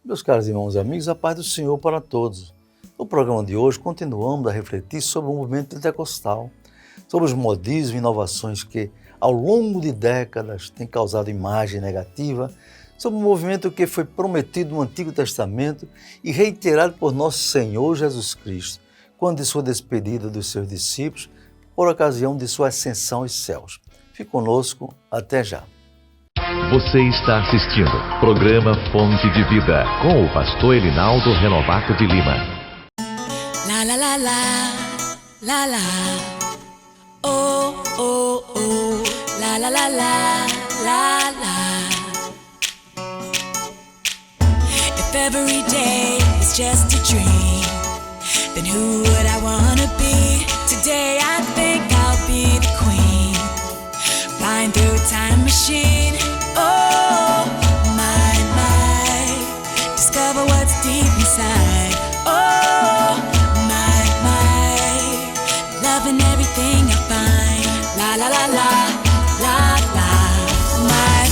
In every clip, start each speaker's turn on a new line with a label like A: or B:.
A: Meus caros irmãos e amigos, a paz do Senhor para todos. No programa de hoje, continuamos a refletir sobre o movimento pentecostal, sobre os modismos e inovações que, ao longo de décadas, têm causado imagem negativa, sobre o movimento que foi prometido no Antigo Testamento e reiterado por nosso Senhor Jesus Cristo, quando de sua despedida dos seus discípulos, por ocasião de sua ascensão aos céus. Fique conosco, até já.
B: Você está assistindo programa Fonte de Vida com o pastor Elinaldo Renovato de Lima.
C: La la la la, la la, oh oh oh, la la la la, la la. If every day is just a dream, then who would I wanna be? Today I think I'll be the queen, flying through a time machine. Oh, my, discover what's deep inside. Oh, my, loving everything I find. La la la la, la la, my.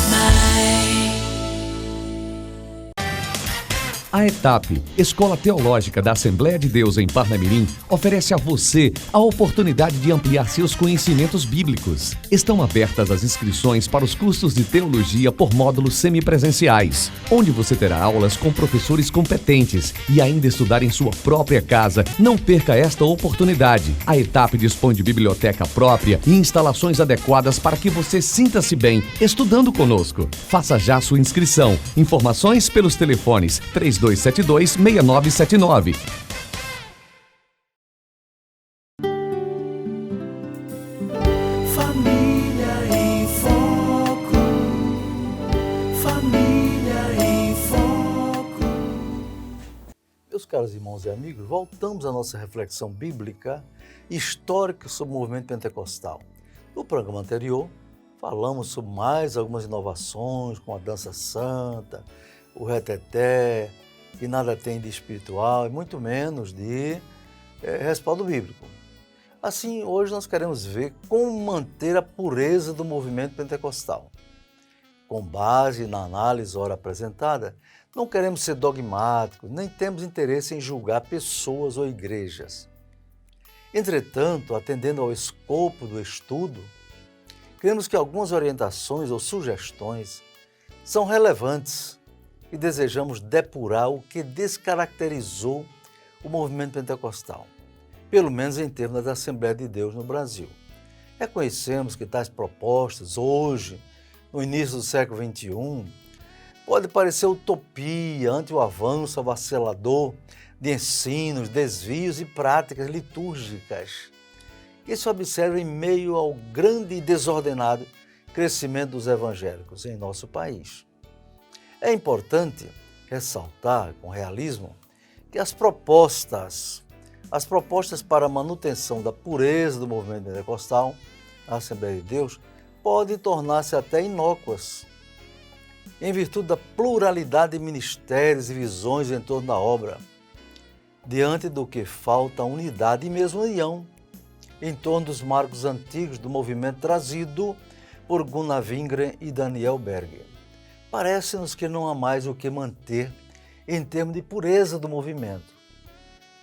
D: A ETAP, Escola Teológica da Assembleia de Deus em Parnamirim, oferece a você a oportunidade de ampliar seus conhecimentos bíblicos. Estão abertas as inscrições para os cursos de teologia por módulos semipresenciais, onde você terá aulas com professores competentes e ainda estudar em sua própria casa. Não perca esta oportunidade. A ETAP dispõe de biblioteca própria e instalações adequadas para que você sinta-se bem estudando conosco. Faça já sua inscrição. Informações pelos telefones 3272-6979.
E: Família em Foco. Família em Foco.
A: Meus caros irmãos e amigos, voltamos à nossa reflexão bíblica e histórica sobre o movimento pentecostal. No programa anterior, falamos sobre mais algumas inovações, como a dança santa, o reteté, que nada tem de espiritual e muito menos de respaldo bíblico. Assim, hoje nós queremos ver como manter a pureza do movimento pentecostal. Com base na análise ora apresentada, não queremos ser dogmáticos, nem temos interesse em julgar pessoas ou igrejas. Entretanto, atendendo ao escopo do estudo, cremos que algumas orientações ou sugestões são relevantes e desejamos depurar o que descaracterizou o movimento pentecostal, pelo menos em termos da Assembleia de Deus no Brasil. Reconhecemos que tais propostas, hoje, no início do século XXI, pode parecer utopia ante o avanço avassalador de ensinos, desvios e práticas litúrgicas. Isso observa em meio ao grande e desordenado crescimento dos evangélicos em nosso país. É importante ressaltar com realismo que as propostas para a manutenção da pureza do movimento pentecostal na Assembleia de Deus podem tornar-se até inócuas, em virtude da pluralidade de ministérios e visões em torno da obra, diante do que falta unidade e mesmo união em torno dos marcos antigos do movimento trazido por Gunnar Wingren e Daniel Berger. Parece-nos que não há mais o que manter em termos de pureza do movimento.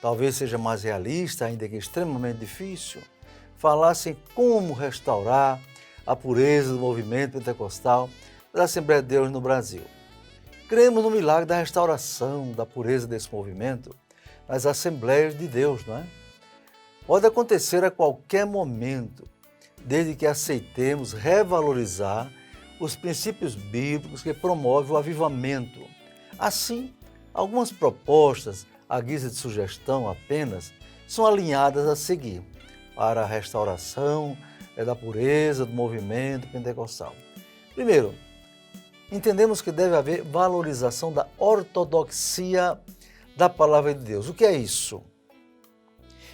A: Talvez seja mais realista, ainda que extremamente difícil, falar-se em como restaurar a pureza do movimento pentecostal da Assembleia de Deus no Brasil. Cremos no milagre da restauração da pureza desse movimento nas Assembleias de Deus, não é? Pode acontecer a qualquer momento, desde que aceitemos revalorizar os princípios bíblicos que promovem o avivamento. Assim, algumas propostas, à guisa de sugestão apenas, são alinhadas a seguir para a restauração da pureza do movimento pentecostal. Primeiro, entendemos que deve haver valorização da ortodoxia da palavra de Deus. O que é isso?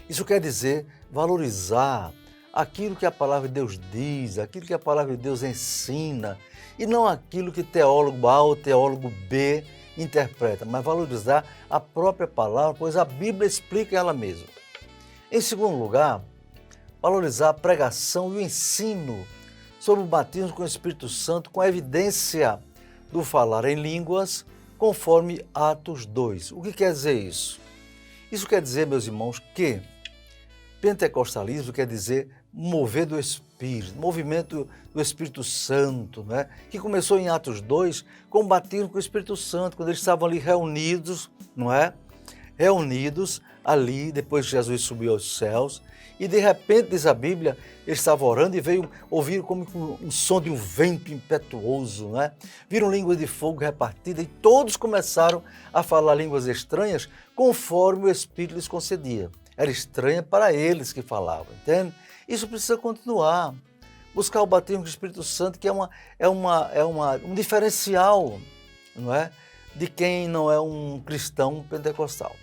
A: Isso quer dizer valorizar aquilo que a palavra de Deus diz, aquilo que a palavra de Deus ensina, e não aquilo que teólogo A ou teólogo B interpreta, mas valorizar a própria palavra, pois a Bíblia explica ela mesma. Em segundo lugar, valorizar a pregação e o ensino sobre o batismo com o Espírito Santo, com a evidência do falar em línguas conforme Atos 2. O que quer dizer isso? Isso quer dizer, meus irmãos, que pentecostalismo quer dizer mover do Espírito, movimento do Espírito Santo, né? Que começou em Atos 2 com o batismo com o Espírito Santo, quando eles estavam ali reunidos, não é? Reunidos ali, depois que Jesus subiu aos céus, e de repente, diz a Bíblia, eles estavam orando e ouviram como um som de um vento impetuoso, né? Viram línguas de fogo repartidas e todos começaram a falar línguas estranhas conforme o Espírito lhes concedia. Era estranha para eles que falavam, entende? Isso precisa continuar. Buscar o batismo do Espírito Santo, que é um diferencial, não é? De quem não é um cristão pentecostal.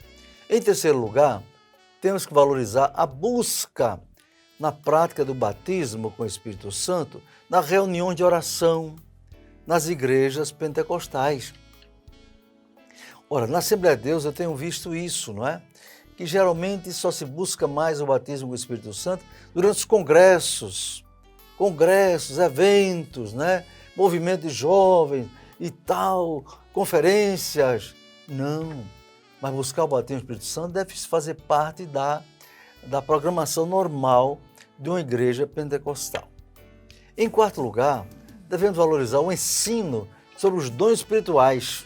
A: Em terceiro lugar, temos que valorizar a busca na prática do batismo com o Espírito Santo, na reunião de oração, nas igrejas pentecostais. Ora, na Assembleia de Deus eu tenho visto isso, não é? Que geralmente só se busca mais o batismo com o Espírito Santo durante os congressos, eventos, né? Movimento de jovens e tal, conferências. Não, mas buscar o batismo do Espírito Santo deve fazer parte da programação normal de uma igreja pentecostal. Em quarto lugar, devemos valorizar o ensino sobre os dons espirituais,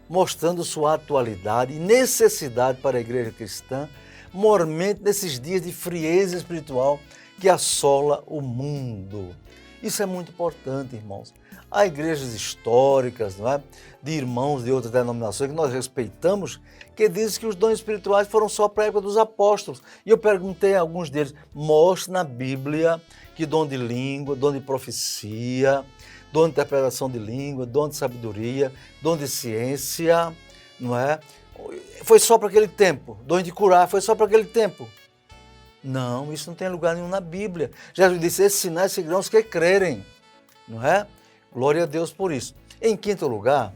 A: mostrando sua atualidade e necessidade para a igreja cristã, mormente nesses dias de frieza espiritual que assola o mundo. Isso é muito importante, irmãos. Há igrejas históricas, não é? De irmãos de outras denominações que nós respeitamos, que dizem que os dons espirituais foram só para a época dos apóstolos. E eu perguntei a alguns deles, mostre na Bíblia que dom de língua, dom de profecia, dom de interpretação de língua, dom de sabedoria, dom de ciência, não é? Foi só para aquele tempo. Dom de curar foi só para aquele tempo. Não, isso não tem lugar nenhum na Bíblia. Jesus disse, esses sinais seguirão os que crerem, não é? Glória a Deus por isso. Em quinto lugar,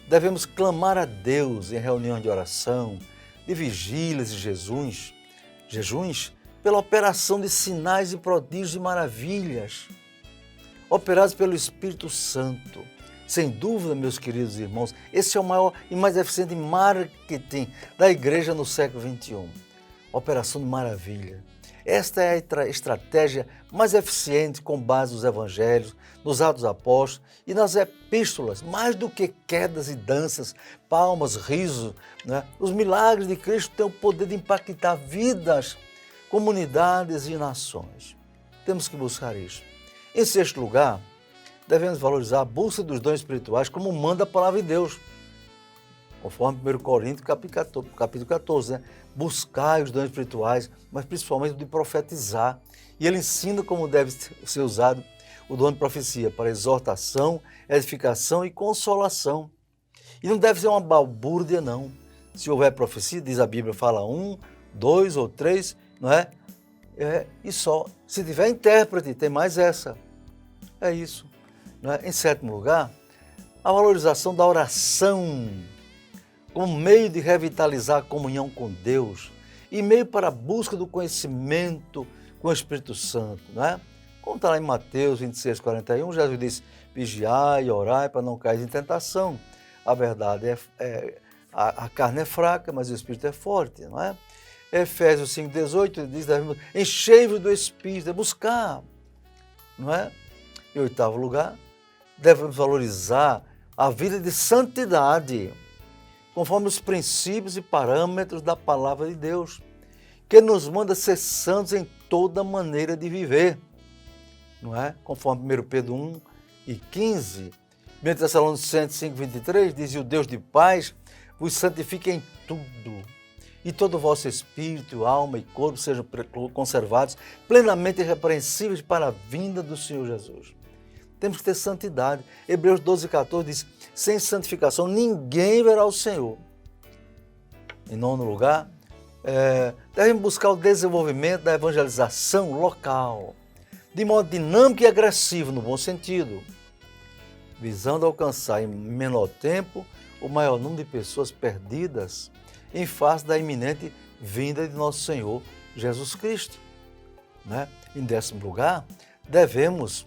A: devemos clamar a Deus em reunião de oração, de vigílias e jejuns, pela operação de sinais e prodígios e maravilhas, operados pelo Espírito Santo. Sem dúvida, meus queridos irmãos, esse é o maior e mais eficiente marketing da igreja no século XXI. Operação de maravilha. Esta é a estratégia mais eficiente com base nos evangelhos, nos Atos dos Apóstolos e nas epístolas, mais do que quedas e danças, palmas, risos, né? Os milagres de Cristo têm o poder de impactar vidas, comunidades e nações. Temos que buscar isso. Em sexto lugar, devemos valorizar a busca dos dons espirituais como manda a palavra de Deus. Conforme 1 Coríntios, capítulo 14, né? Buscar os dons espirituais, mas principalmente o de profetizar. E ele ensina como deve ser usado o dom de profecia para exortação, edificação e consolação. E não deve ser uma balbúrdia, não. Se houver profecia, diz a Bíblia, fala 1, 2 ou 3, não é? E só. Se tiver intérprete, tem mais essa. É isso. Não é? Em sétimo lugar, a valorização da oração como meio de revitalizar a comunhão com Deus e meio para a busca do conhecimento com o Espírito Santo, não é? Como está lá em Mateus 26, 41, Jesus disse, vigiai e orai para não cair em tentação. A verdade a carne é fraca, mas o Espírito é forte, não é? Efésios 5, 18 diz, enchei-vos do Espírito, é buscar, não é? Em oitavo lugar, devemos valorizar a vida de santidade, conforme os princípios e parâmetros da palavra de Deus, que nos manda ser santos em toda maneira de viver, não é? Conforme 1 Pedro 1 e 15, 1 Tessalonicenses 5, 23, diz, e o Deus de paz vos santifique em tudo, e todo o vosso espírito, alma e corpo sejam conservados plenamente irrepreensíveis para a vinda do Senhor Jesus. Temos que ter santidade. Hebreus 12, 14 diz, sem santificação ninguém verá o Senhor. Em nono lugar, devemos buscar o desenvolvimento da evangelização local, de modo dinâmico e agressivo, no bom sentido, visando alcançar em menor tempo o maior número de pessoas perdidas em face da iminente vinda de nosso Senhor Jesus Cristo, né? Em décimo lugar, devemos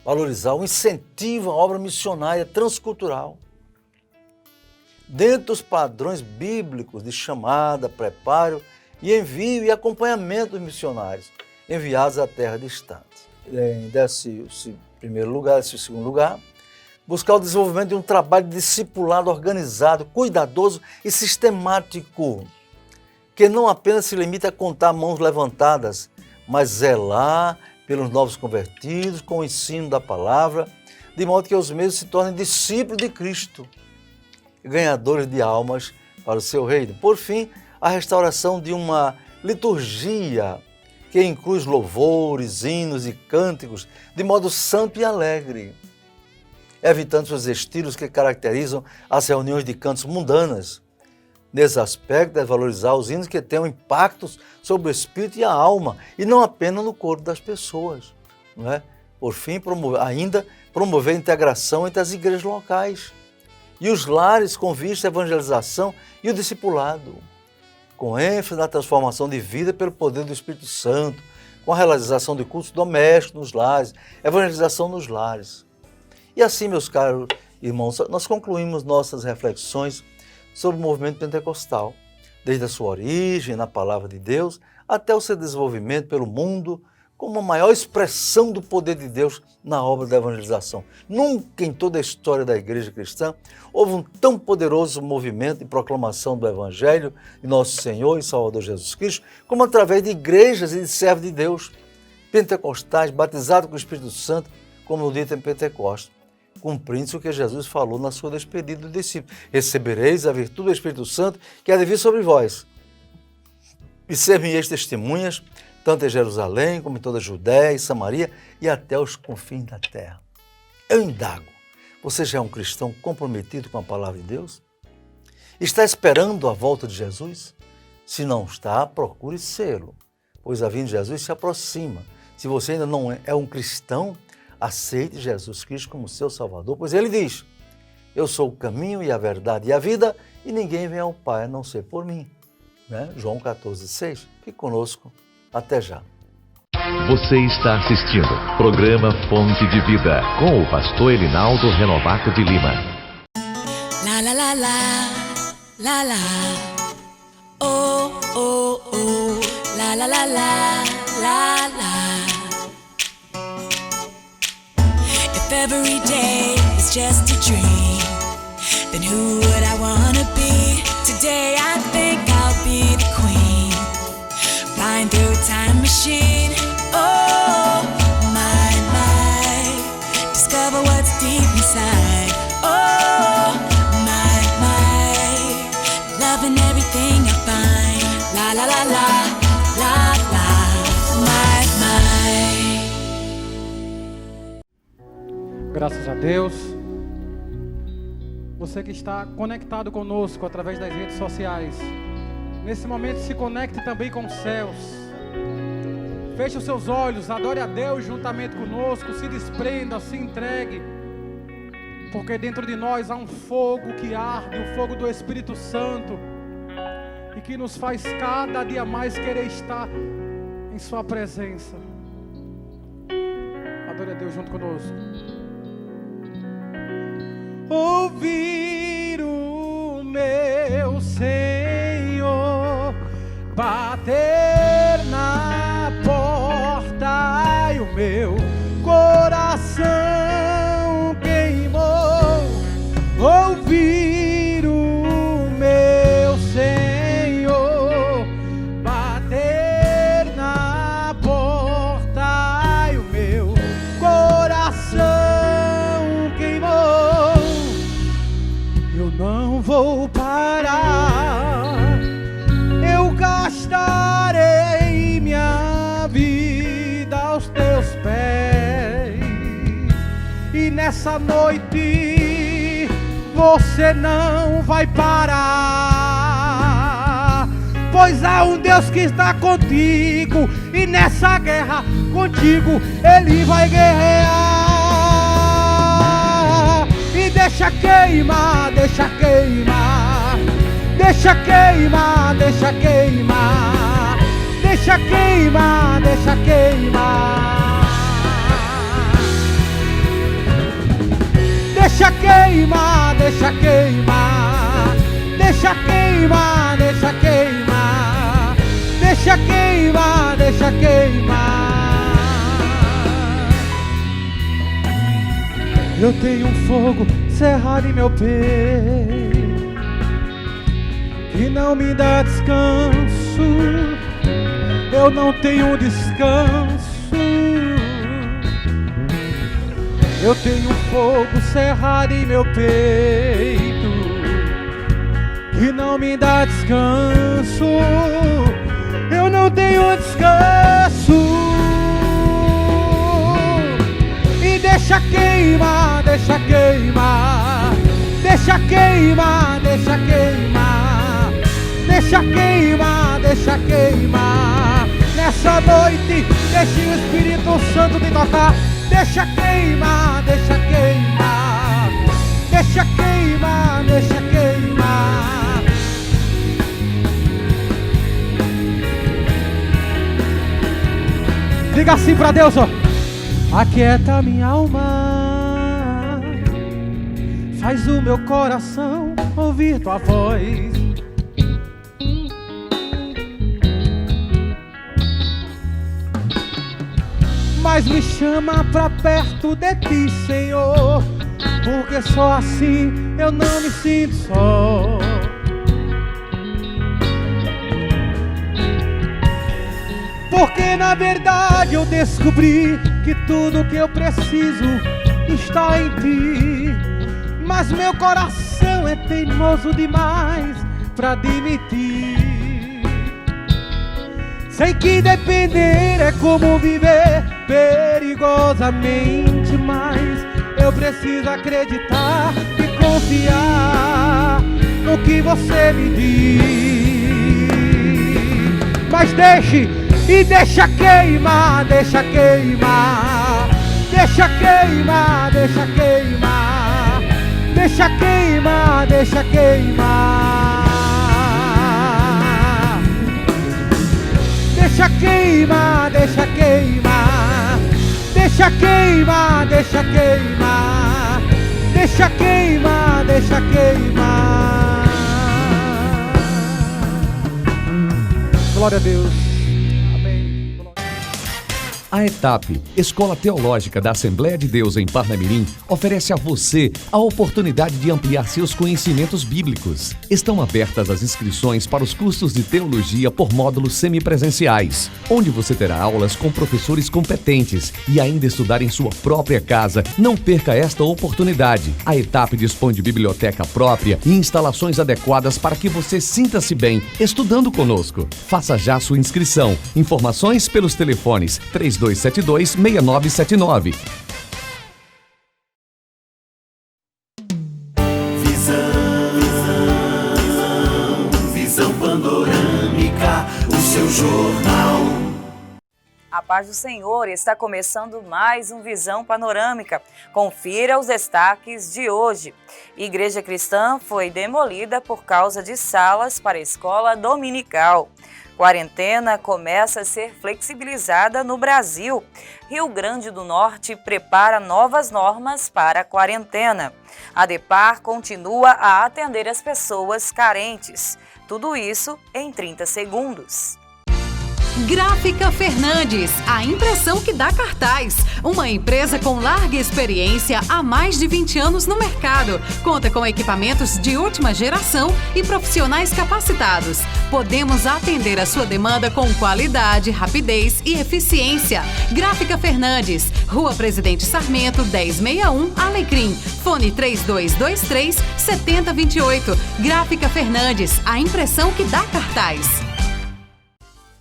A: valorizar o incentivo à obra missionária transcultural. dentro dos padrões bíblicos de chamada, preparo e envio e acompanhamento dos missionários enviados à terra distante. Desse primeiro lugar, esse segundo lugar, buscar o desenvolvimento de um trabalho de discipulado organizado, cuidadoso e sistemático, que não apenas se limita a contar mãos levantadas, mas zelar pelos novos convertidos com o ensino da palavra, de modo que os mesmos se tornem discípulos de Cristo, ganhadores de almas para o seu reino. Por fim, a restauração de uma liturgia que inclui os louvores, hinos e cânticos de modo santo e alegre, evitando os estilos que caracterizam as reuniões de cantos mundanas. Nesse aspecto, é valorizar os hinos que tenham impactos sobre o espírito e a alma, e não apenas no corpo das pessoas. Não é? Por fim, promover a integração entre as igrejas locais e os lares com vista à evangelização e o discipulado, com ênfase na transformação de vida pelo poder do Espírito Santo, com a realização de cultos domésticos nos lares, evangelização nos lares. E assim, meus caros irmãos, nós concluímos nossas reflexões sobre o movimento pentecostal, desde a sua origem na palavra de Deus até o seu desenvolvimento pelo mundo como a maior expressão do poder de Deus na obra da evangelização. Nunca em toda a história da igreja cristã houve um tão poderoso movimento de proclamação do Evangelho de nosso Senhor e Salvador Jesus Cristo, como através de igrejas e de servos de Deus, pentecostais, batizados com o Espírito Santo, como no dia de Pentecostes, cumprindo-se o que Jesus falou na sua despedida dos discípulos: recebereis a virtude do Espírito Santo que há de vir sobre vós, e ser-me-eis testemunhas, tanto em Jerusalém como em toda a Judéia e Samaria e até os confins da terra. Eu indago, você já é um cristão comprometido com a palavra de Deus? Está esperando a volta de Jesus? Se não está, procure sê-lo, pois a vinda de Jesus se aproxima. Se você ainda não é um cristão, aceite Jesus Cristo como seu Salvador, pois ele diz: eu sou o caminho e a verdade e a vida, e ninguém vem ao Pai a não ser por mim. João 14,6. Fique conosco. Até já.
B: Você está assistindo programa Fonte de Vida com o pastor Elinaldo Renovato de Lima.
C: La la la la, la la. Oh oh oh, la la la la, la la. If every day is just a dream, then who would I wanna be? Today I think I'll be the queen, flying through a time machine. Oh my, discover what's deep inside. Oh my, loving everything I find. La la la la, la la, my.
F: Graças a Deus. Você que está conectado conosco através das redes sociais, nesse momento se conecte também com os céus. Feche os seus olhos, adore a Deus juntamente conosco, se desprenda, se entregue, porque dentro de nós há um fogo que arde, o fogo do Espírito Santo, e que nos faz cada dia mais querer estar em sua presença. Adore a Deus junto conosco. Ouvir o meu Senhor bater na porta e o meu coração queimou. Ouvir o meu Senhor bater na porta e o meu coração queimou. Eu não vou parar, eu gastarei minha vida aos teus pés. E nessa noite você não vai parar, pois há um Deus que está contigo, e nessa guerra contigo Ele vai guerrear. E deixa queimar, deixa queimar, deixa queimar, deixa queimar, deixa queimar, deixa queimar, deixa queimar, deixa queimar, queimar, deixa queimar, deixa queimar, deixa queimar. Eu tenho um fogo cerrado em meu peito que não me dá descanso. Eu não tenho descanso. Eu tenho um fogo cerrado em meu peito que não me dá descanso. Eu não tenho descanso. E deixa queimar, deixa queimar, deixa queimar, deixa queimar, deixa queimar, deixa queimar. Nessa noite, deixe o Espírito Santo te tocar. Deixa queimar, deixa queimar, deixa queimar, deixa queimar. Diga assim pra Deus, ó. Aquieta minha alma, faz o meu coração ouvir tua voz. Mas me chama pra perto de ti, Senhor, porque só assim eu não me sinto só. Porque na verdade eu descobri que tudo que eu preciso está em ti. Mas meu coração é teimoso demais pra admitir. Sei que depender é como viver perigosamente, mas eu preciso acreditar e confiar no que você me diz. Mas deixe e deixa queimar, deixa queimar, deixa queimar, deixa queimar, deixa queimar, deixa queimar. Deixa queimar, deixa queimar, deixa queimar, deixa queimar, deixa queimar, deixa queimar. Glória a Deus.
D: A ETAP, Escola Teológica da Assembleia de Deus em Parnamirim, oferece a você a oportunidade de ampliar seus conhecimentos bíblicos. Estão abertas as inscrições para os cursos de teologia por módulos semipresenciais, onde você terá aulas com professores competentes e ainda estudar em sua própria casa. Não perca esta oportunidade. A ETAP dispõe de biblioteca própria e instalações adequadas para que você sinta-se bem estudando conosco. Faça já sua inscrição. Informações pelos telefones 3272-6979.
E: Visão panorâmica, o seu jornal.
G: A paz do Senhor, está começando mais um Visão Panorâmica. Confira os destaques de hoje. Igreja cristã foi demolida por causa de salas para escola dominical. Quarentena começa a ser flexibilizada no Brasil. Rio Grande do Norte prepara novas normas para a quarentena. A DEPAR continua a atender as pessoas carentes. Tudo isso em 30 segundos.
H: Gráfica Fernandes, a impressão que dá cartaz. Uma empresa com larga experiência há mais de 20 anos no mercado. Conta com equipamentos de última geração e profissionais capacitados. Podemos atender a sua demanda com qualidade, rapidez e eficiência. Gráfica Fernandes, Rua Presidente Sarmento, 1061, Alecrim. Fone 3223-7028. Gráfica Fernandes, a impressão que dá cartaz.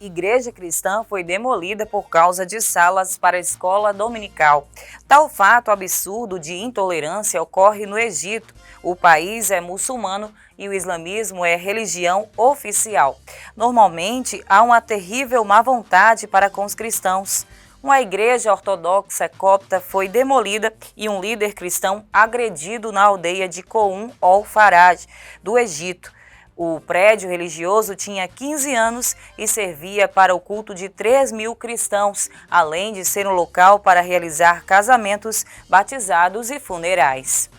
G: Igreja cristã foi demolida por causa de salas para a escola dominical. Tal fato absurdo de intolerância ocorre no Egito. O país é muçulmano e o islamismo é religião oficial. Normalmente, há uma terrível má vontade para com os cristãos. Uma igreja ortodoxa copta foi demolida e um líder cristão agredido na aldeia de Coum ol-Faraj, do Egito. O prédio religioso tinha 15 anos e servia para o culto de 3.000 cristãos, além de ser um local para realizar casamentos, batizados e funerais.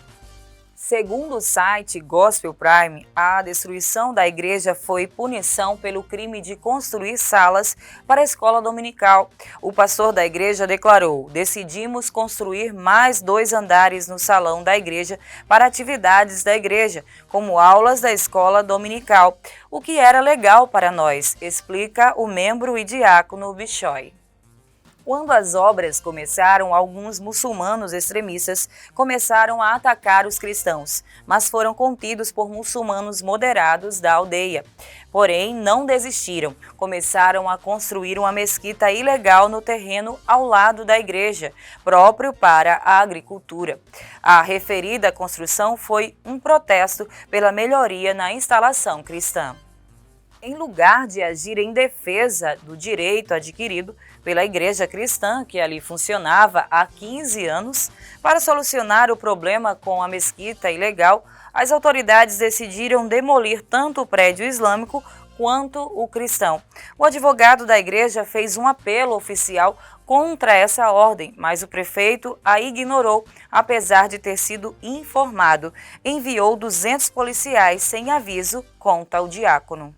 G: Segundo o site Gospel Prime, a destruição da igreja foi punição pelo crime de construir salas para a escola dominical. O pastor da igreja declarou: decidimos construir mais 2 andares no salão da igreja para atividades da igreja, como aulas da escola dominical, o que era legal para nós, explica o membro e diácono Bishoy. Quando as obras começaram, alguns muçulmanos extremistas começaram a atacar os cristãos, mas foram contidos por muçulmanos moderados da aldeia. Porém, não desistiram, começaram a construir uma mesquita ilegal no terreno ao lado da igreja, próprio para a agricultura. A referida construção foi um protesto pela melhoria na instalação cristã. Em lugar de agir em defesa do direito adquirido pela igreja cristã, que ali funcionava há 15 anos, para solucionar o problema com a mesquita ilegal, as autoridades decidiram demolir tanto o prédio islâmico quanto o cristão. O advogado da igreja fez um apelo oficial contra essa ordem, mas o prefeito a ignorou, apesar de ter sido informado. Enviou 200 policiais sem aviso, conta o diácono.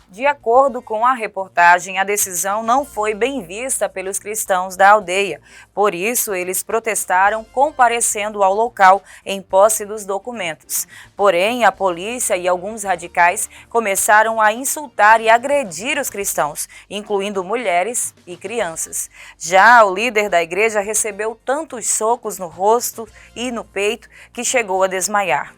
G: De acordo com a reportagem, a decisão não foi bem vista pelos cristãos da aldeia. Por isso, eles protestaram comparecendo ao local em posse dos documentos. Porém, a polícia e alguns radicais começaram a insultar e agredir os cristãos, incluindo mulheres e crianças. Já o líder da igreja recebeu tantos socos no rosto e no peito que chegou a desmaiar.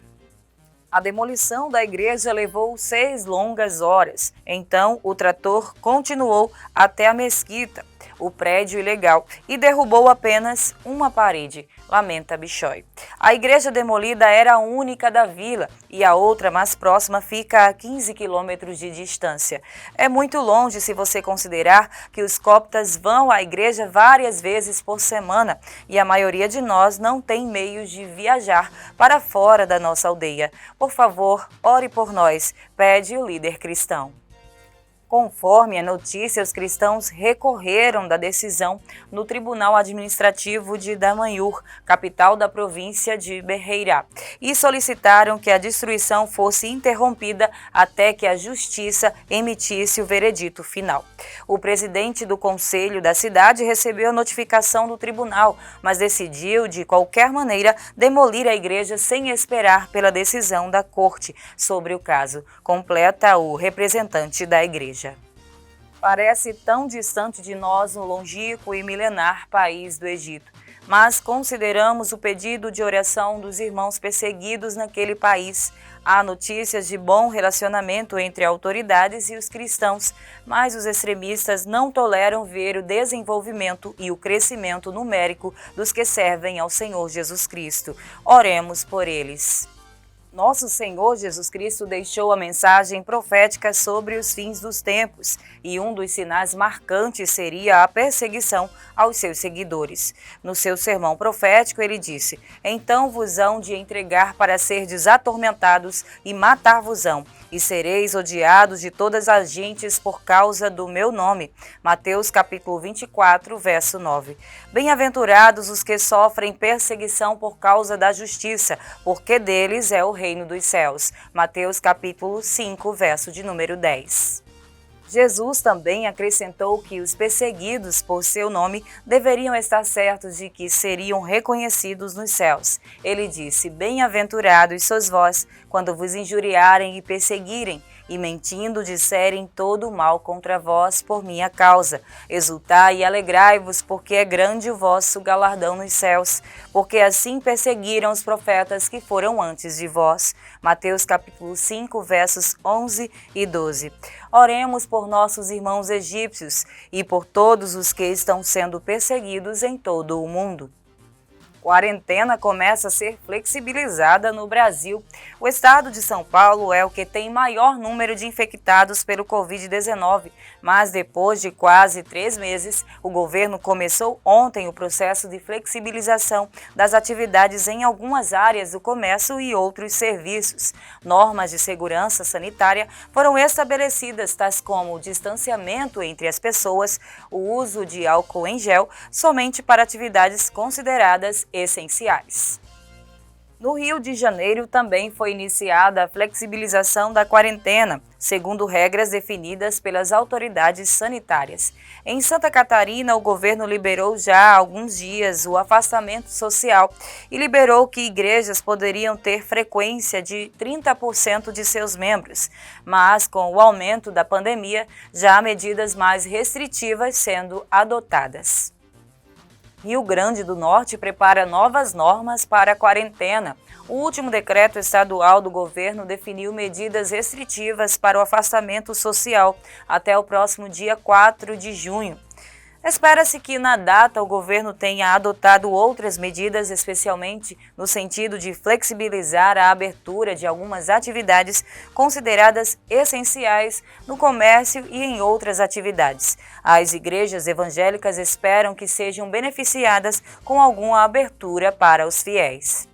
G: A demolição da igreja levou 6 longas horas. Então, o trator continuou até a mesquita, o prédio ilegal, e derrubou apenas uma parede, lamenta Bishoy. A igreja demolida era a única da vila e a outra mais próxima fica a 15 quilômetros de distância. É muito longe se você considerar que os coptas vão à igreja várias vezes por semana e a maioria de nós não tem meios de viajar para fora da nossa aldeia. Por favor, ore por nós, pede o líder cristão. Conforme a notícia, os cristãos recorreram da decisão no Tribunal Administrativo de Damanhur, capital da província de Bereira, e solicitaram que a destruição fosse interrompida até que a justiça emitisse o veredito final. O presidente do conselho da cidade recebeu a notificação do tribunal, mas decidiu, de qualquer maneira, demolir a igreja sem esperar pela decisão da corte sobre o caso, completa o representante da igreja. Parece tão distante de nós no longínquo e milenar país do Egito, mas consideramos o pedido de oração dos irmãos perseguidos naquele país. Há notícias de bom relacionamento entre autoridades e os cristãos, mas os extremistas não toleram ver o desenvolvimento e o crescimento numérico dos que servem ao Senhor Jesus Cristo. Oremos por eles. Nosso Senhor Jesus Cristo deixou a mensagem profética sobre os fins dos tempos, e um dos sinais marcantes seria a perseguição aos seus seguidores. No seu sermão profético, ele disse: então vos hão de entregar para serdes atormentados e matar-vos-ão, e sereis odiados de todas as gentes por causa do meu nome. Mateus capítulo 24, verso 9. Bem-aventurados os que sofrem perseguição por causa da justiça, porque deles é o reino dos céus. Mateus capítulo 5, verso de número 10. Jesus também acrescentou que os perseguidos por seu nome deveriam estar certos de que seriam reconhecidos nos céus. Ele disse: bem-aventurados sois vós, quando vos injuriarem e perseguirem, e mentindo disserem todo o mal contra vós por minha causa. Exultai e alegrai-vos, porque é grande o vosso galardão nos céus, porque assim perseguiram os profetas que foram antes de vós. Mateus capítulo 5, versos 11 e 12. Oremos por nossos irmãos egípcios e por todos os que estão sendo perseguidos em todo o mundo. Quarentena começa a ser flexibilizada no Brasil. O estado de São Paulo é o que tem maior número de infectados pelo Covid-19, mas depois de quase 3 meses, o governo começou ontem o processo de flexibilização das atividades em algumas áreas do comércio e outros serviços. Normas de segurança sanitária foram estabelecidas, tais como o distanciamento entre as pessoas, o uso de álcool em gel, somente para atividades consideradas essenciais. No Rio de Janeiro também foi iniciada a flexibilização da quarentena, segundo regras definidas pelas autoridades sanitárias. Em Santa Catarina, o governo liberou já há alguns dias o afastamento social e liberou que igrejas poderiam ter frequência de 30% de seus membros, mas com o aumento da pandemia, já há medidas mais restritivas sendo adotadas. Rio Grande do Norte prepara novas normas para a quarentena. O último decreto estadual do governo definiu medidas restritivas para o afastamento social até o próximo dia 4 de junho. Espera-se que na data o governo tenha adotado outras medidas, especialmente no sentido de flexibilizar a abertura de algumas atividades consideradas essenciais no comércio e em outras atividades. As igrejas evangélicas esperam que sejam beneficiadas com alguma abertura para os fiéis.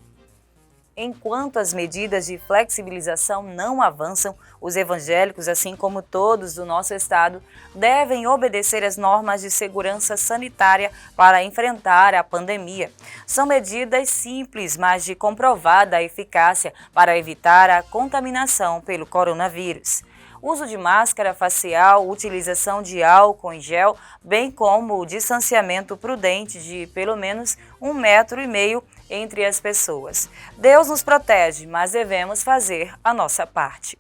G: Enquanto as medidas de flexibilização não avançam, os evangélicos, assim como todos do nosso estado, devem obedecer às normas de segurança sanitária para enfrentar a pandemia. São medidas simples, mas de comprovada eficácia para evitar a contaminação pelo coronavírus. Uso de máscara facial, utilização de álcool em gel, bem como o distanciamento prudente de pelo menos 1,5 metro entre as pessoas. Deus nos protege, mas devemos fazer a nossa parte.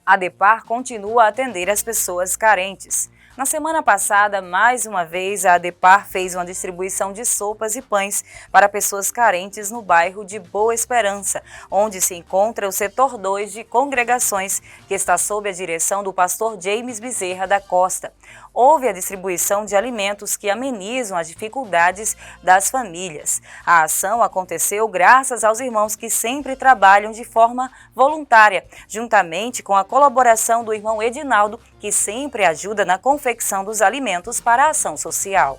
G: A ADEPAR continua a atender as pessoas carentes. Na semana passada, mais uma vez, a ADEPAR fez uma distribuição de sopas e pães para pessoas carentes no bairro de Boa Esperança, onde se encontra o setor 2 de congregações, que está sob a direção do pastor James Bezerra da Costa. Houve a distribuição de alimentos que amenizam as dificuldades das famílias. A ação aconteceu graças aos irmãos que sempre trabalham de forma voluntária, juntamente com a colaboração do irmão Edinaldo, que sempre ajuda na confecção dos alimentos para a ação social.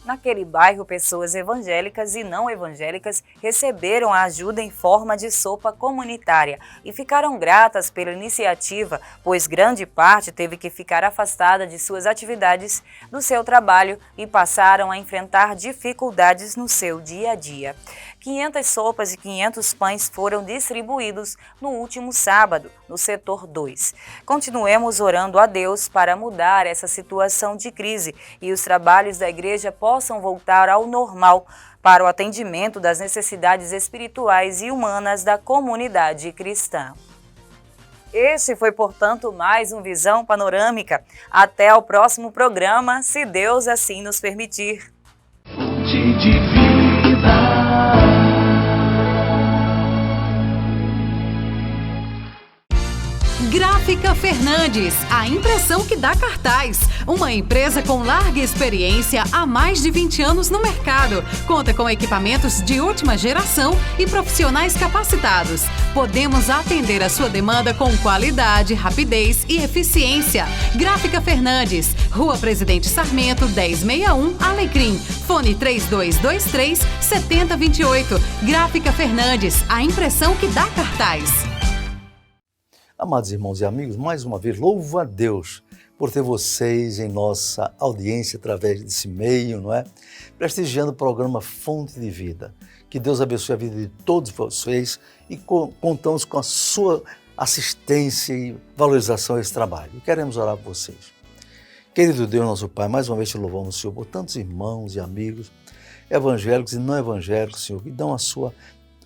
G: Naquele bairro, pessoas evangélicas e não evangélicas receberam a ajuda em forma de sopa comunitária e ficaram gratas pela iniciativa, pois grande parte teve que ficar afastada de suas atividades, do seu trabalho e passaram a enfrentar dificuldades no seu dia a dia. 500 sopas e 500 pães foram distribuídos no último sábado, no setor 2. Continuemos orando a Deus para mudar essa situação de crise e os trabalhos da igreja possam voltar ao normal para o atendimento das necessidades espirituais e humanas da comunidade cristã. Este foi, portanto, mais um Visão Panorâmica. Até o próximo programa, se Deus assim nos permitir.
H: Gráfica Fernandes, a impressão que dá cartaz. Uma empresa com larga experiência há mais de 20 anos no mercado. Conta com equipamentos de última geração e profissionais capacitados. Podemos atender a sua demanda com qualidade, rapidez e eficiência. Gráfica Fernandes, Rua Presidente Sarmento, 1061, Alecrim. Fone 3223-7028. Gráfica Fernandes, a impressão que dá cartaz.
A: Amados irmãos e amigos, mais uma vez, louvo a Deus por ter vocês em nossa audiência através desse meio, não é? Prestigiando o programa Fonte de Vida. Que Deus abençoe a vida de todos vocês e contamos com a sua assistência e valorização a esse trabalho. E queremos orar por vocês. Querido Deus, nosso Pai, mais uma vez te louvamos, Senhor, por tantos irmãos e amigos, evangélicos e não evangélicos, Senhor, que dão o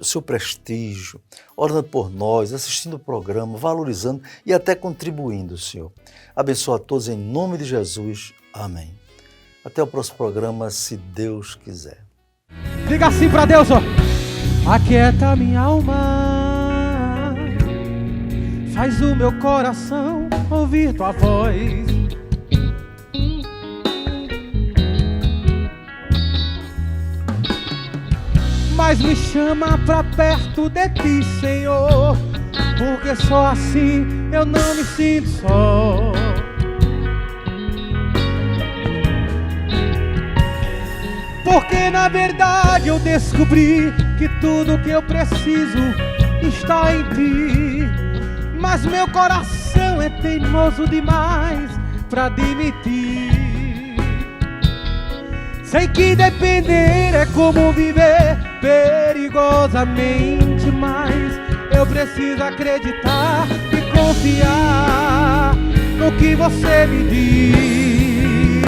A: seu prestígio, orando por nós, assistindo o programa, valorizando e até contribuindo, Senhor. Abençoa a todos em nome de Jesus. Amém. Até o próximo programa, se Deus quiser.
F: Diga assim para Deus, ó. Aquieta minha alma, faz o meu coração ouvir tua voz. Mas me chama pra perto de ti, Senhor, porque só assim eu não me sinto só. Porque na verdade eu descobri que tudo que eu preciso está em ti. Mas meu coração é teimoso demais pra admitir. Sei que depender é como viver perigosamente, mas eu preciso acreditar e confiar no que você me diz.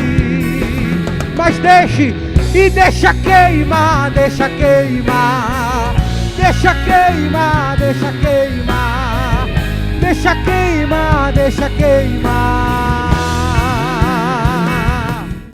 F: Mas deixa queimar, deixa queimar, deixa queimar, deixa queimar, deixa queimar, deixa queimar.